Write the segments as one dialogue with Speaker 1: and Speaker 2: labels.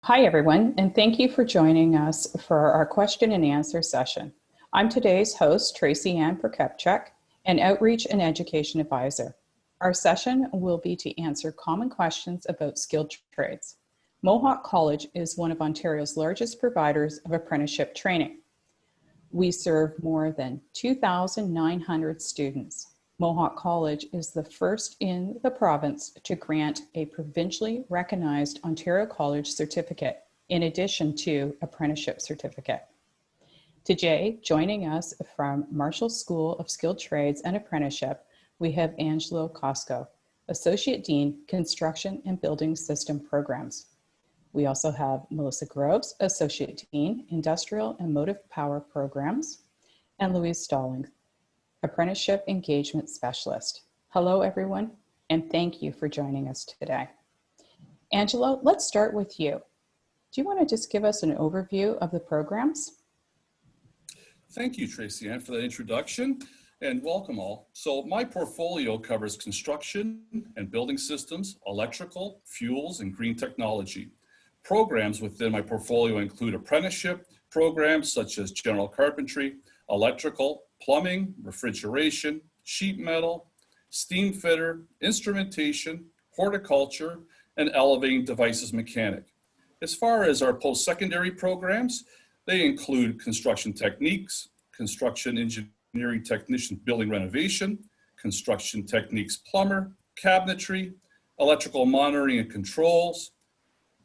Speaker 1: Hi, everyone, and thank you for joining us for our question and answer session. I'm today's host, Tracy Ann Prokopchuk, an Outreach and Education Advisor. Our session will be to answer common questions about skilled trades. Mohawk College is one of Ontario's largest providers of apprenticeship training. We serve more than 2,900 students. Mohawk College is the first in the province to grant a provincially recognized Ontario College certificate, in addition to apprenticeship certificate. Today, joining us from Marshall School of Skilled Trades and Apprenticeship, we have Angelo Cosco, Associate Dean, Construction and Building System Programs. We also have Melissa Groves, Associate Dean, Industrial and Motive Power Programs, and Louise Stalling, Apprenticeship Engagement Specialist. Hello, everyone, and thank you for joining us today. Angelo, let's start with you. Do you want to just give us an overview of the programs?
Speaker 2: Thank you, Tracy Ann, for that introduction, and welcome all. So my portfolio covers construction and building systems, electrical, fuels, and green technology. Programs within my portfolio include apprenticeship programs such as general carpentry, electrical, plumbing, refrigeration, sheet metal, steam fitter, instrumentation, horticulture, and elevating devices mechanic. As far as our post-secondary programs, they include construction techniques, construction engineering technician building renovation, construction techniques plumber, cabinetry, electrical monitoring and controls,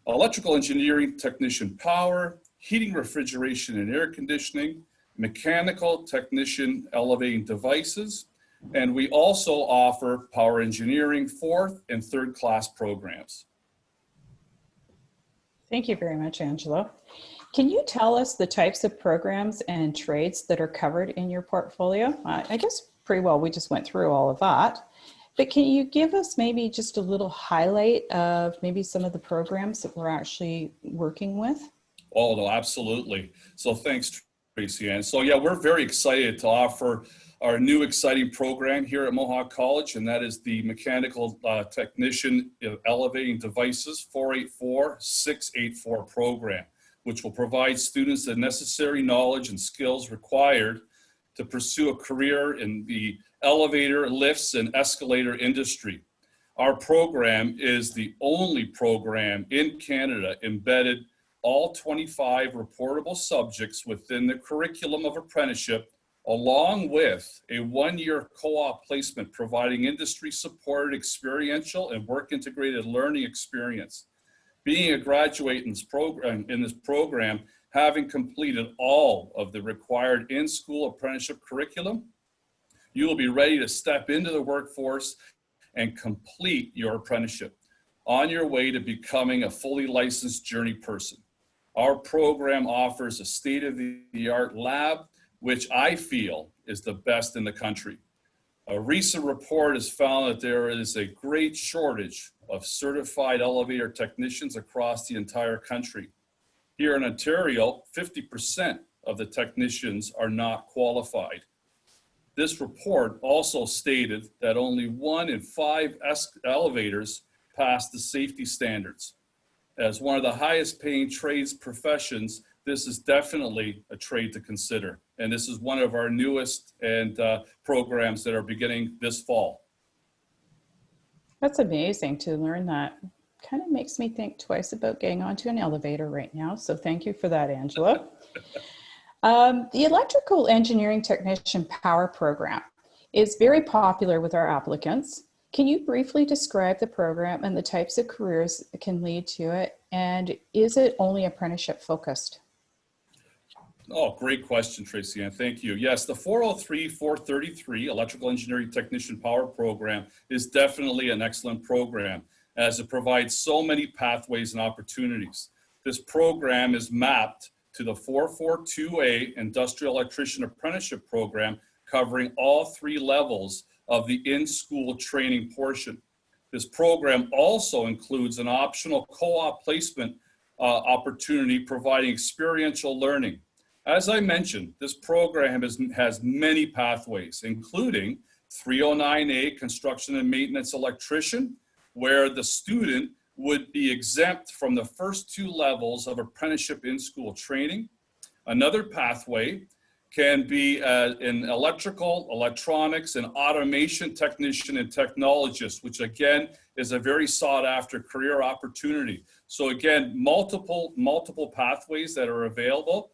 Speaker 2: electrical engineering technician power, heating, refrigeration, and air conditioning, mechanical technician elevating devices, and we also offer power engineering fourth and third class programs.
Speaker 1: Thank you very much, Angelo. Can you tell us the types of programs and trades that are covered in your portfolio? I guess pretty well we just went through all of that, but can you give us maybe just a little highlight of maybe some of the programs that we're actually working with?
Speaker 2: Oh, no, absolutely. So thanks, Tracy Ann. So yeah, we're very excited to offer our new exciting program here at Mohawk College, and that is the Mechanical Technician Elevating Devices 484-684 program, which will provide students the necessary knowledge and skills required to pursue a career in the elevator, lifts, and escalator industry. Our program is the only program in Canada embedded all 25 reportable subjects within the curriculum of apprenticeship, along with a one-year co-op placement providing industry-supported experiential and work-integrated learning experience. Being a graduate in this program, having completed all of the required in-school apprenticeship curriculum, you will be ready to step into the workforce and complete your apprenticeship on your way to becoming a fully licensed journey person. Our program offers a state-of-the-art lab, which I feel is the best in the country. A recent report has found that there is a great shortage of certified elevator technicians across the entire country. Here in Ontario, 50% of the technicians are not qualified. This report also stated that only 1 in 5 elevators pass the safety standards. As one of the highest paying trades professions, this is definitely a trade to consider. And this is one of our newest programs that are beginning this fall.
Speaker 1: That's amazing to learn that. Kind of makes me think twice about getting onto an elevator right now. So thank you for that, Angelo. The Electrical Engineering Technician Power Program is very popular with our applicants. Can you briefly describe the program and the types of careers that can lead to it? And is it only apprenticeship focused?
Speaker 2: Oh, great question, Tracy Ann. Thank you. Yes, the 403-433 Electrical Engineering Technician Power Program is definitely an excellent program, as it provides so many pathways and opportunities. This program is mapped to the 442A Industrial Electrician Apprenticeship Program, covering all 3 levels of the in-school training portion. This program also includes an optional co-op placement opportunity providing experiential learning. As I mentioned, this program has many pathways, including 309A Construction and Maintenance Electrician, where the student would be exempt from the first 2 levels of apprenticeship in-school training. Another pathway can be an electrical, electronics, and automation technician and technologist, which again is a very sought after career opportunity. So again, multiple pathways that are available.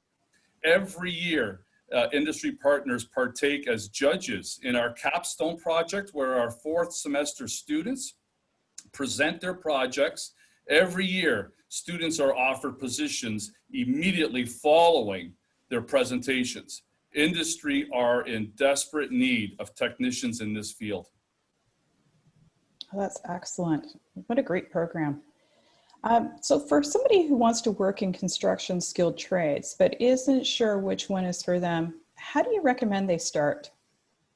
Speaker 2: Every year, industry partners partake as judges in our capstone project, where our 4th semester students present their projects. Every year, students are offered positions immediately following their presentations. Industry are in desperate need of technicians in this field.
Speaker 1: Oh, that's excellent. What a great program. So for somebody who wants to work in construction skilled trades, but isn't sure which one is for them, how do you recommend they start?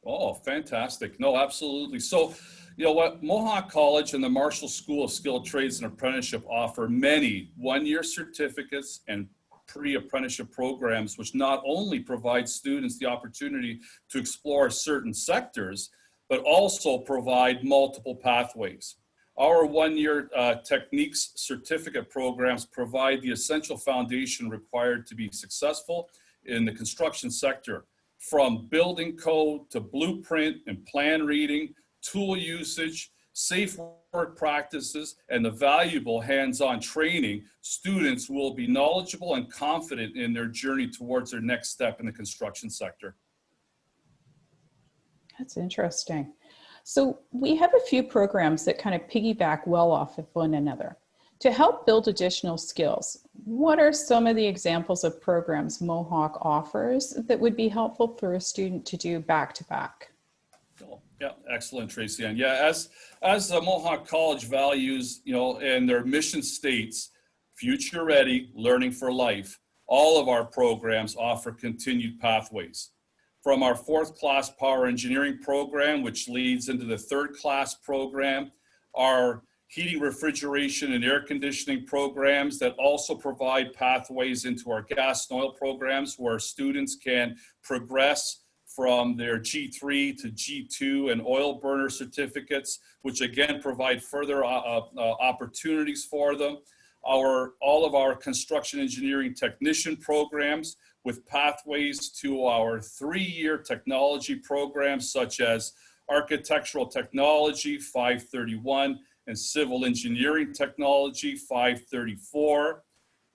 Speaker 2: Oh, fantastic. No, absolutely. So, you know what, Mohawk College and the Marshall School of Skilled Trades and Apprenticeship offer many one-year certificates and pre-apprenticeship programs, which not only provide students the opportunity to explore certain sectors, but also provide multiple pathways. Our one-year techniques certificate programs provide the essential foundation required to be successful in the construction sector, from building code to blueprint and plan reading, tool usage, safe work practices, and the valuable hands-on training. Students will be knowledgeable and confident in their journey towards their next step in the construction sector.
Speaker 1: That's interesting. So we have a few programs that kind of piggyback well off of one another. To help build additional skills, what are some of the examples of programs Mohawk offers that would be helpful for a student to do back to back?
Speaker 2: Yeah, excellent, Tracy. And yeah, as the Mohawk College values, you know, and their mission states, future ready, learning for life, all of our programs offer continued pathways. From our 4th class power engineering program, which leads into the 3rd class program, our heating, refrigeration, and air conditioning programs that also provide pathways into our gas and oil programs, where students can progress from their G3 to G2 and oil burner certificates, which again provide further opportunities for them. All of our construction engineering technician programs with pathways to our 3-year technology programs, such as architectural technology 531 and civil engineering technology 534.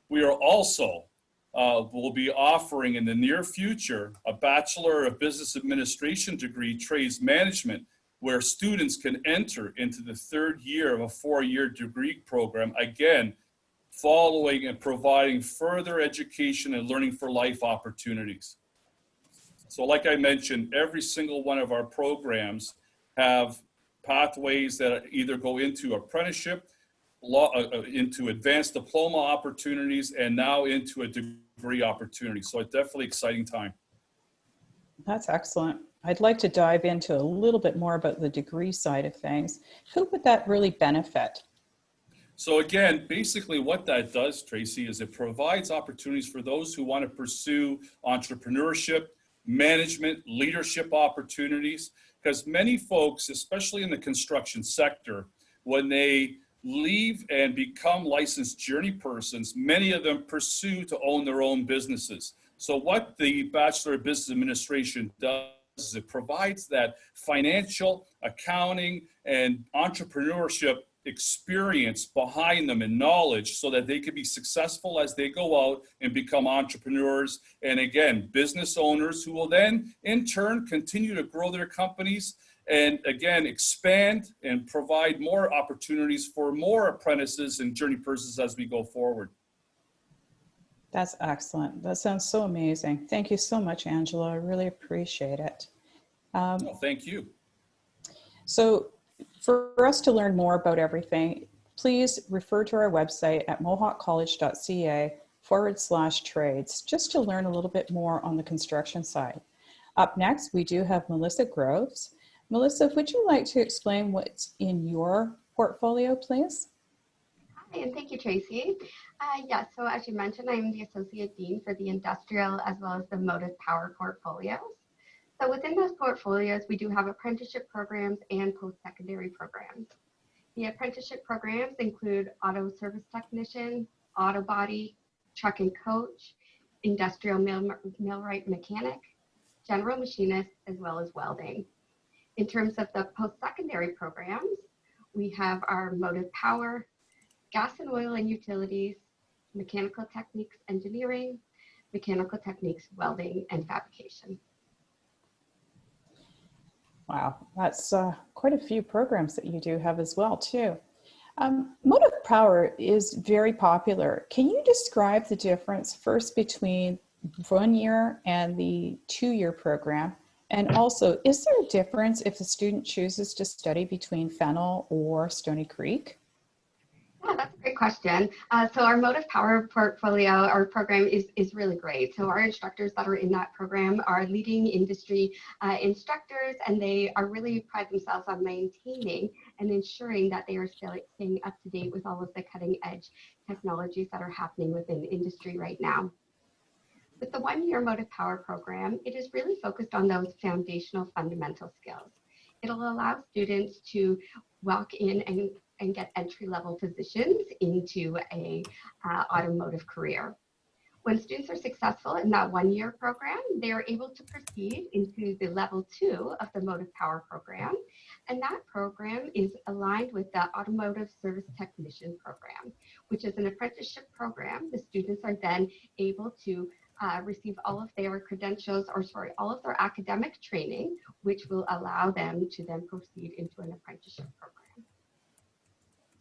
Speaker 2: We are also will be offering in the near future a Bachelor of Business Administration degree, trades management, where students can enter into the 3rd year of a 4-year degree program, again, following and providing further education and learning for life opportunities. So like I mentioned, every single one of our programs have pathways that either go into apprenticeship, into advanced diploma opportunities, and now into a degree opportunity. So it's definitely exciting time.
Speaker 1: That's excellent. I'd like to dive into a little bit more about the degree side of things. Who would that really benefit?
Speaker 2: So again, basically what that does, Tracy, is it provides opportunities for those who want to pursue entrepreneurship, management, leadership opportunities, because many folks, especially in the construction sector, when they leave and become licensed journey persons, many of them pursue to own their own businesses. So what the Bachelor of Business Administration does is it provides that financial, accounting, and entrepreneurship experience behind them and knowledge so that they can be successful as they go out and become entrepreneurs and, again, business owners who will then in turn continue to grow their companies and, again, expand and provide more opportunities for more apprentices and journey persons as we go forward.
Speaker 1: That's excellent. That sounds so amazing. Thank you so much, Angela. I really appreciate it.
Speaker 2: Well, thank you.
Speaker 1: So for us to learn more about everything, please refer to our website at mohawkcollege.ca/trades just to learn a little bit more on the construction side. Up next, we do have Melissa Groves. Melissa, would you like to explain what's in your portfolio, please?
Speaker 3: Hi, and thank you, Tracy. Yes, so as you mentioned, I'm the Associate Dean for the Industrial as well as the Motive Power portfolios. So within those portfolios, we do have apprenticeship programs and post-secondary programs. The apprenticeship programs include auto service technician, auto body, truck and coach, industrial millwright mechanic, general machinist, as well as welding. In terms of the post-secondary programs, we have our motive power, gas and oil and utilities, mechanical techniques engineering, mechanical techniques welding and fabrication.
Speaker 1: Wow, that's quite a few programs that you do have as well too. Motive power is very popular. Can you describe the difference first between 1 year and the 2-year program? And also, is there a difference if the student chooses to study between Fennel or Stony Creek?
Speaker 3: Yeah, that's a great question. So our Motive Power portfolio, our program is really great. So our instructors that are in that program are leading industry instructors, and they are really pride themselves on maintaining and ensuring that they are staying up to date with all of the cutting edge technologies that are happening within industry right now. With the 1-year Motive Power program, it is really focused on those foundational fundamental skills. It'll allow students to walk in and get entry-level positions into a automotive career. When students are successful in that 1-year program, they are able to proceed into the level 2 of the Motive Power program. And that program is aligned with the Automotive Service Technician program, which is an apprenticeship program. The students are then able to receive all of their credentials, all of their academic training, which will allow them to then proceed into an apprenticeship program.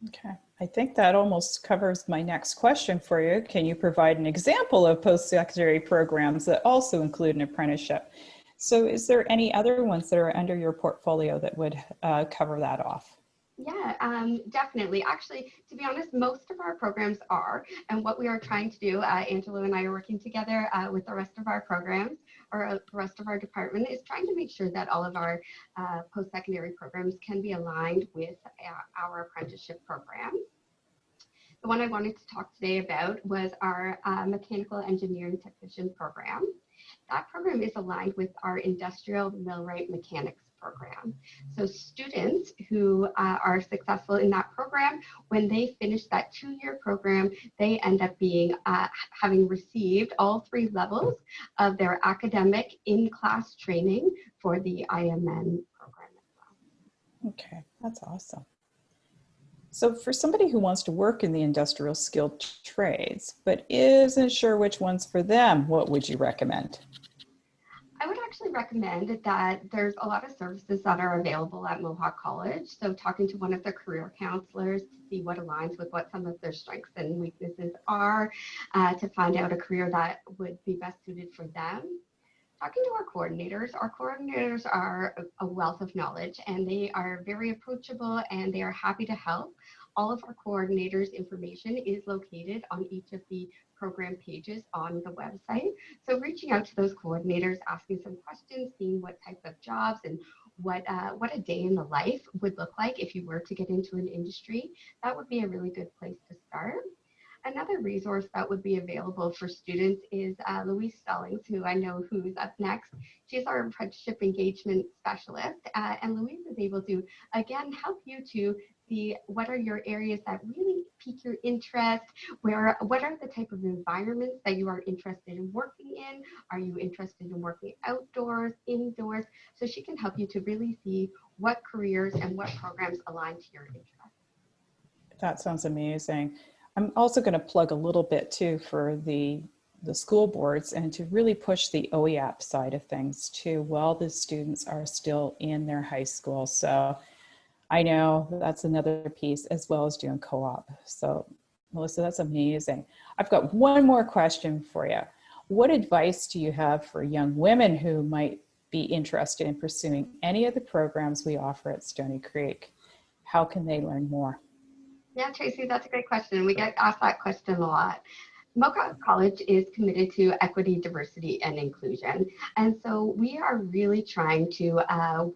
Speaker 1: Okay, I think that almost covers my next question for you. Can you provide an example of post-secondary programs that also include an apprenticeship? So is there any other ones that are under your portfolio that would cover that off?
Speaker 3: Yeah, definitely. Actually, to be honest, most of our programs are, and what we are trying to do, Angelo and I are working together with the rest of our programs, or the rest of our department, is trying to make sure that all of our post-secondary programs can be aligned with our apprenticeship programs. The one I wanted to talk today about was our mechanical engineering technician program. That program is aligned with our industrial millwright mechanics program. So students who are successful in that program, when they finish that 2-year program, they end up being having received all 3 levels of their academic in-class training for the IMN program as well.
Speaker 1: Okay, that's awesome. So for somebody who wants to work in the industrial skilled trades, but isn't sure which one's for them, what would you recommend?
Speaker 3: I would actually recommend that there's a lot of services that are available at Mohawk College. So talking to one of the career counselors to see what aligns with what some of their strengths and weaknesses are, to find out a career that would be best suited for them. Talking to our coordinators are a wealth of knowledge, and they are very approachable, and they are happy to help. All of our coordinators' information is located on each of the program pages on the website. So reaching out to those coordinators, asking some questions, seeing what type of jobs and what a day in the life would look like if you were to get into an industry, that would be a really good place to start. Another resource that would be available for students is Louise Stallings, who I know who's up next. She's our apprenticeship engagement specialist, and Louise is able to, again, help you to see what are your areas that really pique your interest, what are the type of environments that you are interested in working in, are you interested in working outdoors, indoors, so she can help you to really see what careers and what programs align to your interests.
Speaker 1: That sounds amazing. I'm also going to plug a little bit too for the school boards and to really push the OEAP side of things too while the students are still in their high school. So I know that's another piece, as well as doing co-op. So Melissa, that's amazing. I've got one more question for you. What advice do you have for young women who might be interested in pursuing any of the programs we offer at Stony Creek? How can they learn more?
Speaker 3: Yeah, Tracy, that's a great question. We get asked that question a lot. Mohawk College is committed to equity, diversity, and inclusion. And so we are really trying to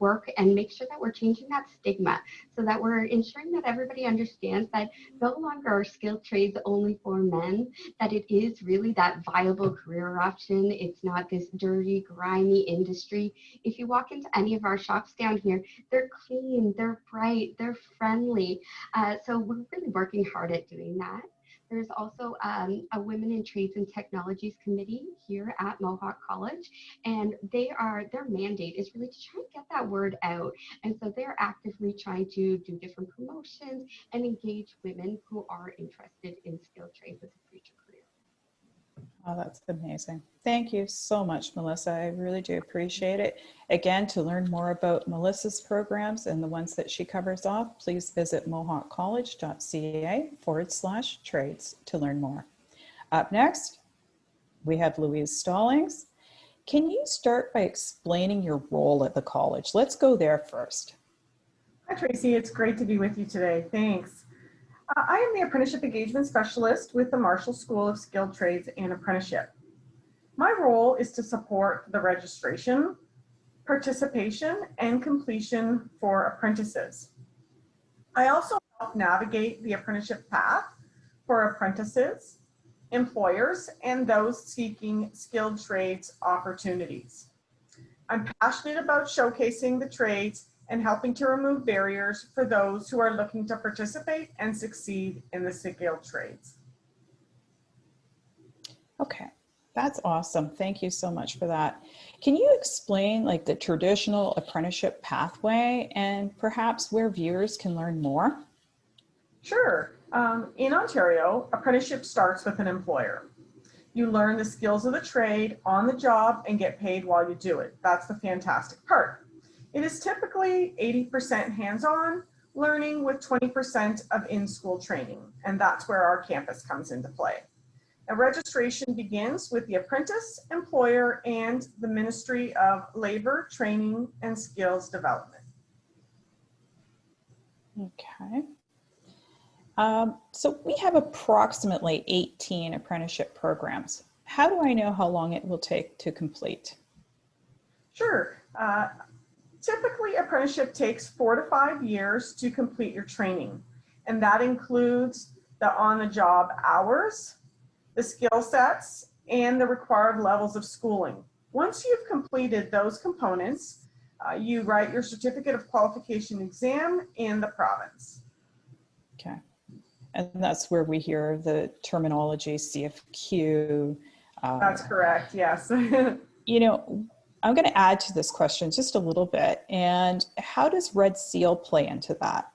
Speaker 3: work and make sure that we're changing that stigma so that we're ensuring that everybody understands that no longer are skilled trades only for men, that it is really that viable career option. It's not this dirty, grimy industry. If you walk into any of our shops down here, they're clean, they're bright, they're friendly. So we're really working hard at doing that. There's also a Women in Trades and Technologies Committee here at Mohawk College, and their mandate is really to try and get that word out. And so they're actively trying to do different promotions and engage women who are interested in skilled trades as a future career.
Speaker 1: Oh, that's amazing. Thank you so much, Melissa. I really do appreciate it. Again, to learn more about Melissa's programs and the ones that she covers off, please visit mohawkcollege.ca/trades to learn more. Up next, we have Louise Stallings. Can you start by explaining your role at the college? Let's go there first.
Speaker 4: Hi, Tracy. It's great to be with you today. Thanks. I am the Apprenticeship Engagement Specialist with the Marshall School of Skilled Trades and Apprenticeship. My role is to support the registration, participation, and completion for apprentices. I also help navigate the apprenticeship path for apprentices, employers, and those seeking skilled trades opportunities. I'm passionate about showcasing the trades and helping to remove barriers for those who are looking to participate and succeed in the skilled trades.
Speaker 1: Okay, that's awesome. Thank you so much for that. Can you explain like the traditional apprenticeship pathway and perhaps where viewers can learn more?
Speaker 4: Sure. In Ontario, apprenticeship starts with an employer. You learn the skills of the trade on the job and get paid while you do it. That's the fantastic part. It is typically 80% hands-on learning with 20% of in-school training, and that's where our campus comes into play. Now, registration begins with the apprentice, employer, and the Ministry of Labor, Training, and Skills Development.
Speaker 1: Okay. So we have approximately 18 apprenticeship programs. How do I know how long it will take to complete?
Speaker 4: Sure. Typically, apprenticeship takes 4 to 5 years to complete your training, and that includes the on-the-job hours, the skill sets, and the required levels of schooling. Once you've completed those components, you write your certificate of qualification exam in the province.
Speaker 1: Okay. And that's where we hear the terminology CFQ.
Speaker 4: That's correct, yes.
Speaker 1: You know, I'm going to add to this question just a little bit. And how does Red Seal play into that?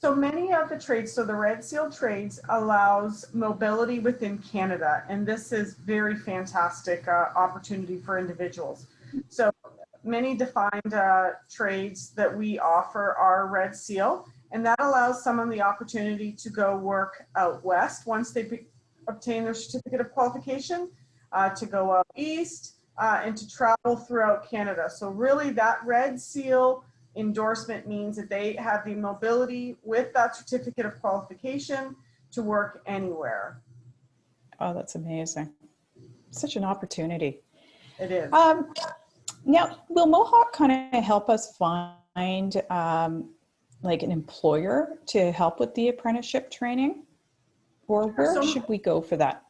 Speaker 4: So many of the trades, so the Red Seal trades allows mobility within Canada, and this is very fantastic opportunity for individuals. So many defined trades that we offer are Red Seal, and that allows someone the opportunity to go work out west once they obtain their certificate of qualification, to go out east, and to travel throughout Canada. So really that Red Seal endorsement means that they have the mobility with that certificate of qualification to work anywhere.
Speaker 1: Oh, that's amazing. Such an opportunity.
Speaker 4: It is.
Speaker 1: Now, will Mohawk kind of help us find like an employer to help with the apprenticeship training? Or where should we go for that?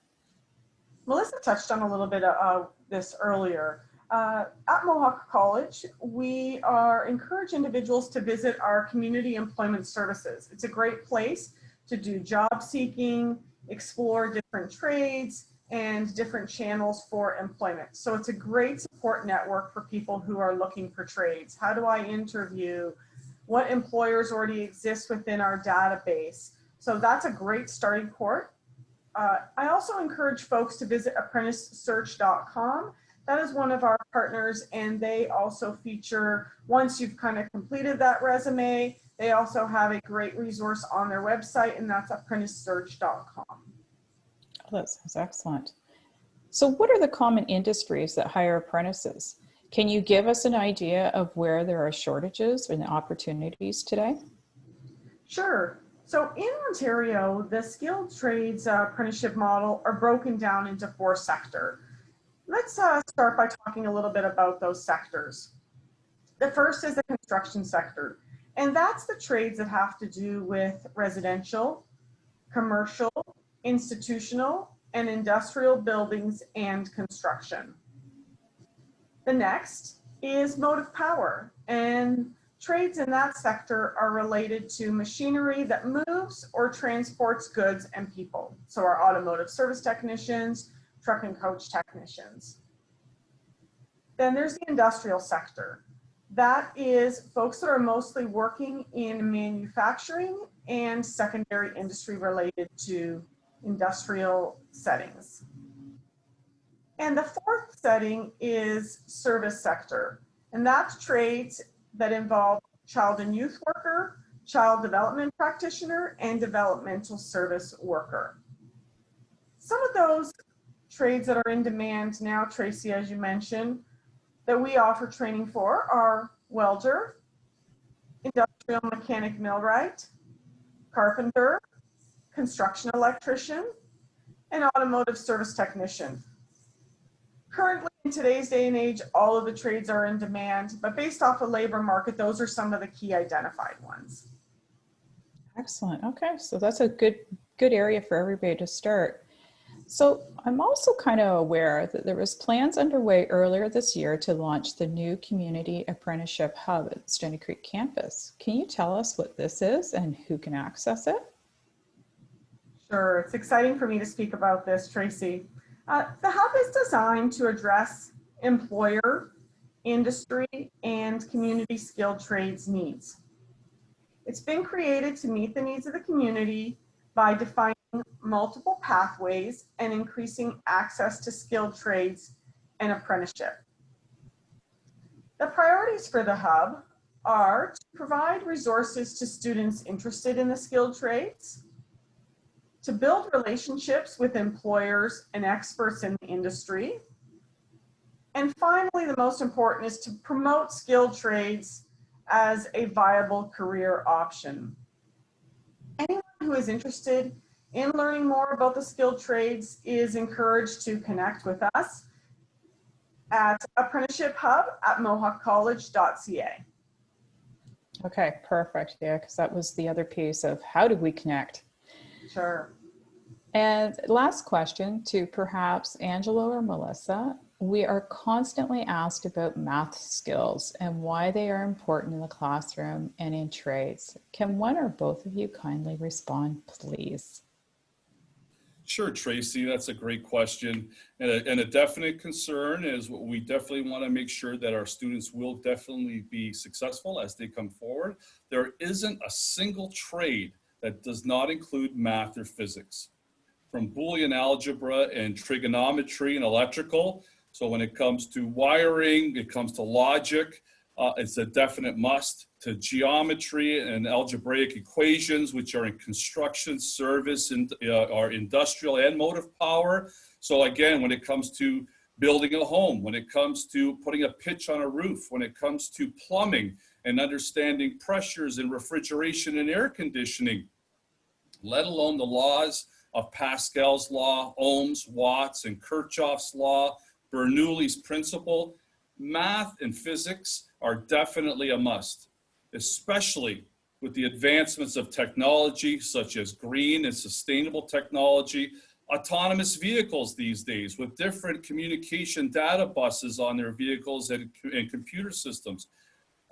Speaker 4: Melissa touched on a little bit of this earlier. At Mohawk College, we encourage individuals to visit our community employment services. It's a great place to do job seeking, explore different trades, and different channels for employment. So it's a great support network for people who are looking for trades. How do I interview? What employers already exist within our database? So that's a great starting point. I also encourage folks to visit apprenticesearch.com. That is one of our partners, and they also feature, once you've kind of completed that resume, they also have a great resource on their website, and that's apprenticesearch.com.
Speaker 1: Oh, that sounds excellent. So what are the common industries that hire apprentices? Can you give us an idea of where there are shortages and opportunities today?
Speaker 4: Sure. So in Ontario, the skilled trades apprenticeship model are broken down into 4 sectors. Let's start by talking a little bit about those sectors. The first is the construction sector, and that's the trades that have to do with residential, commercial, institutional, and industrial buildings and construction. The next is motive power, and trades in that sector are related to machinery that moves or transports goods and people. So our automotive service technicians, truck and coach technicians. Then there's the industrial sector. That is folks that are mostly working in manufacturing and secondary industry related to industrial settings. And the 4th setting is service sector, and that's trades that involve child and youth worker, child development practitioner, and developmental service worker. Some of those trades that are in demand now, Tracy, as you mentioned, that we offer training for are welder, industrial mechanic millwright, carpenter, construction electrician, and automotive service technician. Currently, in today's day and age, all of the trades are in demand, but based off the labor market, those are some of the key identified ones.
Speaker 1: Excellent. Okay, so that's a good area for everybody to start. So I'm also kind of aware that there was plans underway earlier this year to launch the new Community Apprenticeship Hub at Stony Creek campus. Can you tell us what this is and who can access it?
Speaker 4: Sure, it's exciting for me to speak about this, Tracy. The hub is designed to address employer, industry, and community skilled trades needs. It's been created to meet the needs of the community by defining multiple pathways and increasing access to skilled trades and apprenticeship. The priorities for the hub are to provide resources to students interested in the skilled trades, to build relationships with employers and experts in the industry, and finally, the most important is to promote skilled trades as a viable career option. Anyone who is interested in learning more about the skilled trades is encouraged to connect with us at apprenticeshiphub@mohawkcollege.ca.
Speaker 1: Okay, perfect. Yeah, because that was the other piece of how do we connect?
Speaker 4: Sure.
Speaker 1: And last question to perhaps Angela or Melissa. We are constantly asked about math skills and why they are important in the classroom and in trades. Can one or both of you kindly respond, please?
Speaker 2: Sure, Tracy, that's a great question. And a definite concern is what we definitely want to make sure that our students will definitely be successful as they come forward. There isn't a single trade that does not include math or physics. From Boolean algebra and trigonometry and electrical. So when it comes to wiring, it comes to logic, it's a definite must, to geometry and algebraic equations, which are in construction, service, and are industrial and motive power. So again, when it comes to building a home, when it comes to putting a pitch on a roof, when it comes to plumbing and understanding pressures in refrigeration and air conditioning, let alone the laws of Pascal's law, Ohm's, Watt's, and Kirchhoff's law, Bernoulli's principle, math and physics are definitely a must, especially with the advancements of technology such as green and sustainable technology, autonomous vehicles these days with different communication data buses on their vehicles and computer systems.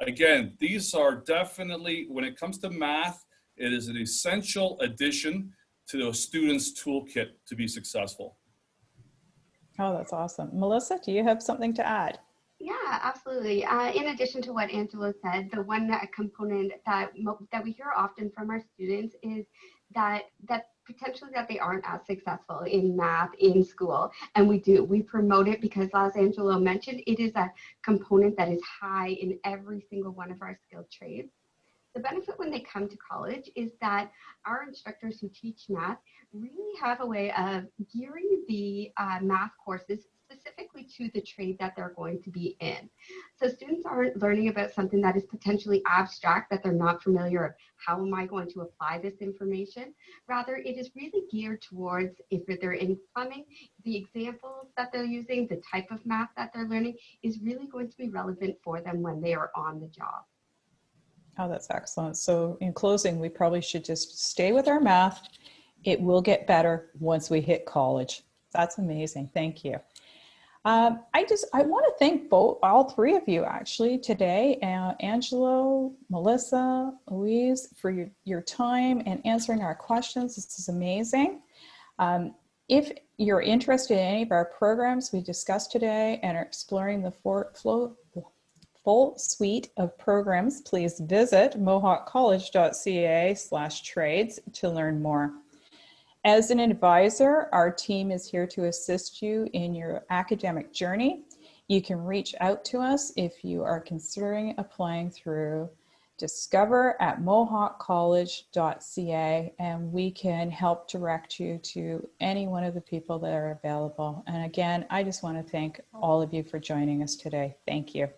Speaker 2: Again, these are definitely, when it comes to math, it is an essential addition to a student's toolkit to be successful.
Speaker 1: Oh, that's awesome. Melissa, do you have something to add?
Speaker 3: Yeah, absolutely. In addition to what Angela said, the one component that we hear often from our students is that potentially that they aren't as successful in math in school. And we promote it because, as Angela mentioned, it is a component that is high in every single one of our skilled trades. The benefit when they come to college is that our instructors who teach math really have a way of gearing the math courses specifically to the trade that they're going to be in. So students aren't learning about something that is potentially abstract, that they're not familiar with. How am I going to apply this information? Rather, it is really geared towards, if they're in plumbing, the examples that they're using, the type of math that they're learning is really going to be relevant for them when they are on the job.
Speaker 1: Oh, that's excellent. So in closing, we probably should just stay with our math. It will get better once we hit college. That's amazing. Thank you. I want to thank all three of you actually today, Angelo, Melissa, Louise, for your time and answering our questions. This is amazing. If you're interested in any of our programs we discussed today and are exploring the full suite of programs, please visit mohawkcollege.ca/trades to learn more. As an advisor, our team is here to assist you in your academic journey. You can reach out to us if you are considering applying through discover@mohawkcollege.ca, and we can help direct you to any one of the people that are available. And again, I just want to thank all of you for joining us today. Thank you.